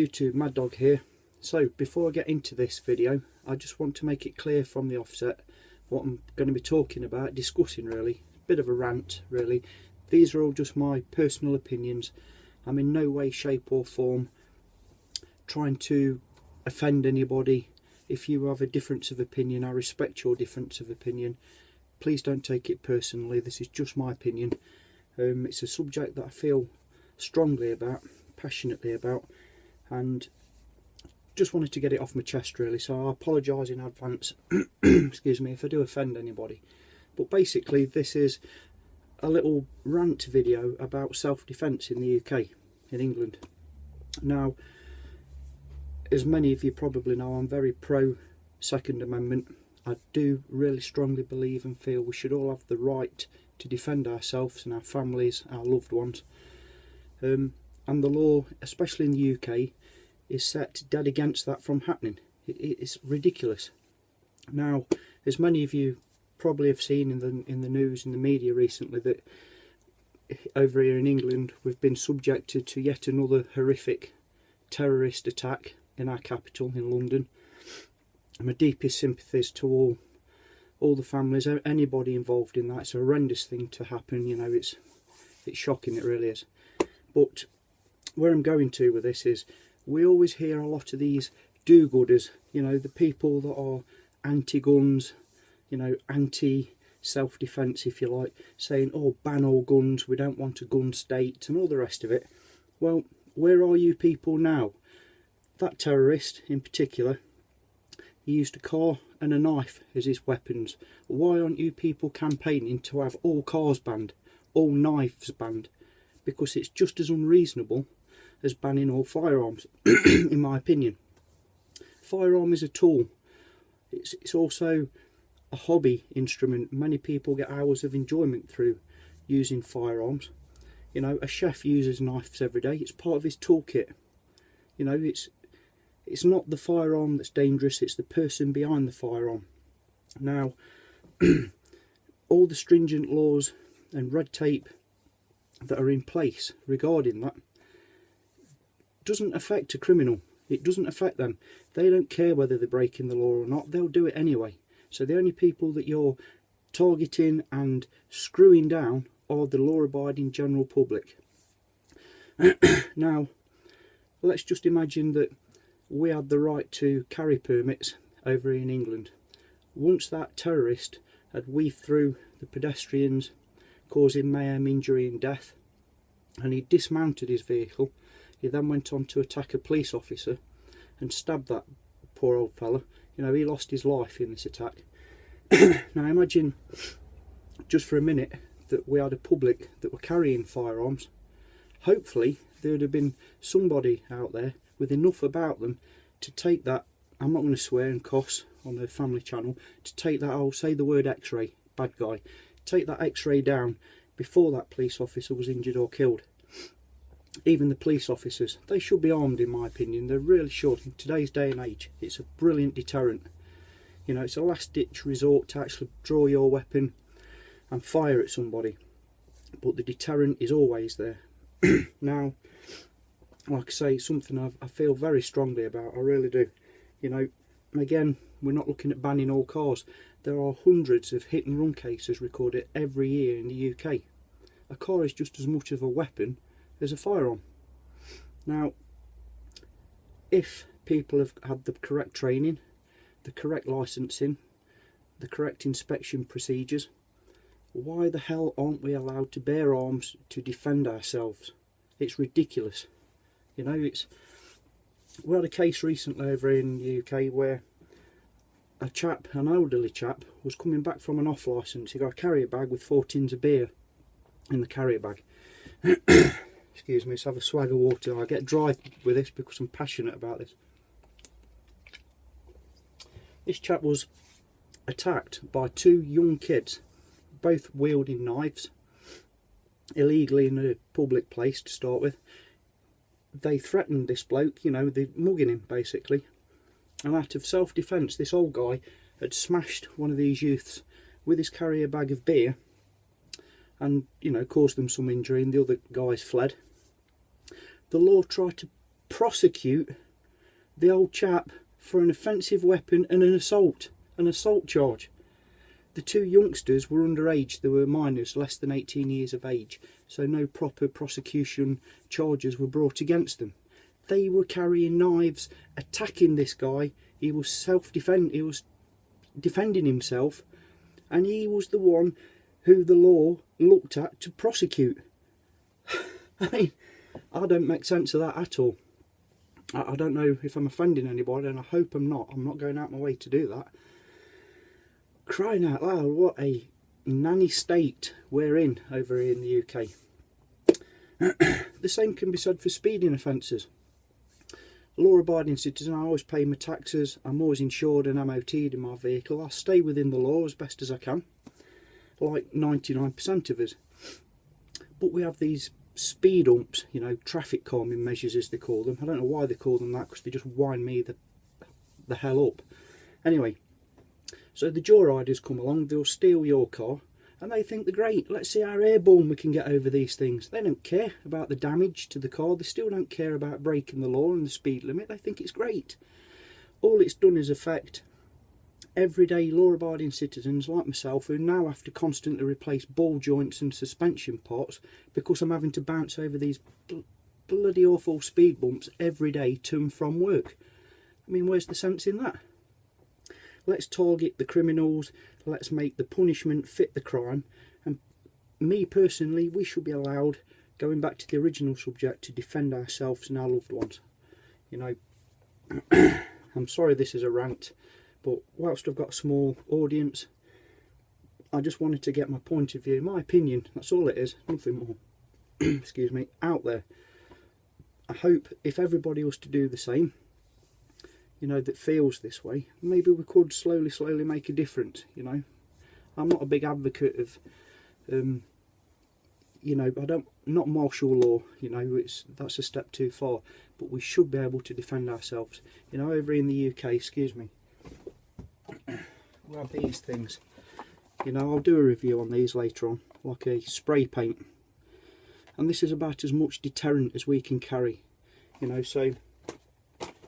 YouTube, Mad Dog here. So before I get into this video, I just want to make it clear from the offset what I'm going to be talking about, discussing really. Bit of a rant really. These are all just my personal opinions. I'm in no way, shape or form trying to offend anybody. If you have a difference of opinion, I respect your difference of opinion. Please don't take it personally. This is just my opinion. It's a subject that I feel strongly about, passionately about, and just wanted to get it off my chest really. So I apologise in advance excuse me if I do offend anybody. But basically this is a little rant video about self-defence in the UK, in England. Now, as many of you probably know, I'm very pro Second Amendment. I do really strongly believe and feel we should all have the right to defend ourselves and our families, our loved ones. And the law, especially in the UK, is set dead against that from happening. It's ridiculous. Now, as many of you probably have seen in the news, in the media recently, that over here in England we've been subjected to yet another horrific terrorist attack in our capital, in London. And my deepest sympathies to all the families, anybody involved in that. It's a horrendous thing to happen, you know, it's shocking, it really is. But where I'm going to with this is, we always hear a lot of these do-gooders, you know, the people that are anti-guns, you know, anti-self-defence if you like, saying, oh, ban all guns, we don't want a gun state and all the rest of it. Well, where are you people now? That terrorist in particular, he used a car and a knife as his weapons. Why aren't you people campaigning to have all cars banned, all knives banned? Because it's just as unreasonable as banning all firearms, in my opinion. Firearm is a tool. It's also a hobby instrument. Many people get hours of enjoyment through using firearms. You know, a chef uses knives every day. It's part of his toolkit. You know, it's not the firearm that's dangerous, it's the person behind the firearm. Now, all the stringent laws and red tape that are in place regarding that doesn't affect a criminal. It doesn't affect them. They don't care whether they're breaking the law or not, they'll do it anyway. So the only people that you're targeting and screwing down are the law-abiding general public. Now, let's just imagine that we had the right to carry permits over in England. Once that terrorist had weaved through the pedestrians, causing mayhem, injury and death, and he dismounted his vehicle, he then went on to attack a police officer and stabbed that poor old fella. You know, he lost his life in this attack. Now imagine just for a minute that we had a public that were carrying firearms. Hopefully there would have been somebody out there with enough about them to take that, I'm not going to swear and cuss on the family channel, to take that, I'll say the word x-ray, bad guy, take that x-ray down before that police officer was injured or killed. Even the police officers, they should be armed in my opinion, they really should. In today's day and age, it's a brilliant deterrent. You know, it's a last ditch resort to actually draw your weapon and fire at somebody, but the deterrent is always there. Now, like I say, it's something I feel very strongly about, I really do. You know, again, we're not looking at banning all cars. There are hundreds of hit and run cases recorded every year in the UK. A car is just as much of a weapon as a firearm. Now, if people have had the correct training, the correct licensing, the correct inspection procedures, why the hell aren't we allowed to bear arms to defend ourselves? It's ridiculous. You know, we had a case recently over in the UK where a chap, an elderly chap, was coming back from an off licence. He got a carrier bag with 4 tins of beer in the carrier bag. Excuse me, let's have a swag of water. I get dry with this because I'm passionate about this. This chap was attacked by 2 young kids, both wielding knives, illegally in a public place to start with. They threatened this bloke, you know, they're mugging him basically. And out of self-defence, this old guy had smashed one of these youths with his carrier bag of beer and, you know, caused them some injury, and the other guys fled. The law tried to prosecute the old chap for an offensive weapon and an assault charge. The two youngsters were underage, they were minors, less than 18 years of age, so no proper prosecution charges were brought against them. They were carrying knives, attacking this guy. He was he was defending himself, and he was the one who the law looked at to prosecute. I mean, I don't make sense of that at all. I don't know if I'm offending anybody, and I hope I'm not. I'm not going out my way to do that. Crying out loud, what a nanny state we're in over here in the UK. The same can be said for speeding offences. Law-abiding citizen, I always pay my taxes, I'm always insured and MOT'd in my vehicle. I stay within the law as best as I can, like 99% of us. But we have these speed umps, you know, traffic calming measures as they call them. I don't know why they call them that, because they just wind me the hell up. Anyway, so the joyriders come along, they'll steal your car, and they think they're great. Let's see how airborne we can get over these things. They don't care about the damage to the car. They still don't care about breaking the law and the speed limit. They think it's great. All it's done is affect everyday law-abiding citizens like myself, who now have to constantly replace ball joints and suspension parts because I'm having to bounce over these bloody awful speed bumps every day to and from work. I mean, where's the sense in that? Let's target the criminals, let's make the punishment fit the crime, and me personally, we should be allowed, going back to the original subject, to defend ourselves and our loved ones. You know, I'm sorry this is a rant, but whilst I've got a small audience, I just wanted to get my point of view, my opinion, that's all it is, nothing more, excuse me, out there. I hope if everybody was to do the same, you know, that feels this way, maybe we could slowly make a difference. You know, I'm not a big advocate of you know, not martial law, you know, that's a step too far, but we should be able to defend ourselves. You know, over in the UK, excuse me, we have these things, you know, I'll do a review on these later on, like a spray paint, and this is about as much deterrent as we can carry. You know, so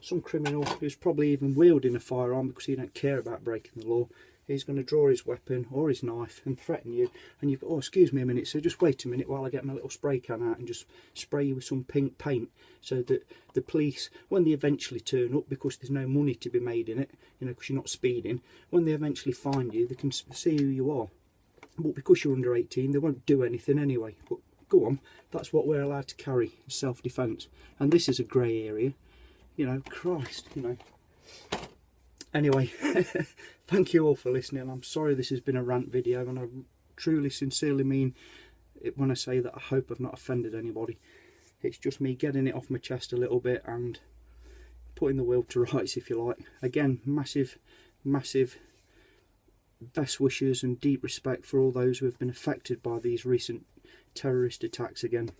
some criminal who's probably even wielding a firearm because he don't care about breaking the law, he's going to draw his weapon or his knife and threaten you, and you've got, oh, excuse me a minute, so just wait a minute while I get my little spray can out and just spray you with some pink paint, so that the police, when they eventually turn up, because there's no money to be made in it, you know, because you're not speeding, when they eventually find you, they can see who you are. But because you're under 18, they won't do anything anyway. But go on, that's what we're allowed to carry, self-defence, and this is a grey area. You know, Christ, you know. Anyway, thank you all for listening. I'm sorry this has been a rant video, and I truly, sincerely mean it when I say that I hope I've not offended anybody. It's just me getting it off my chest a little bit and putting the will to rights, if you like. Again, massive best wishes and deep respect for all those who have been affected by these recent terrorist attacks again.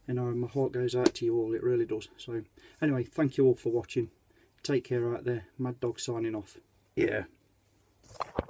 You know, my heart goes out to you all, it really does. So anyway, thank you all for watching. Take care out there. Mad Dog signing off. Yeah.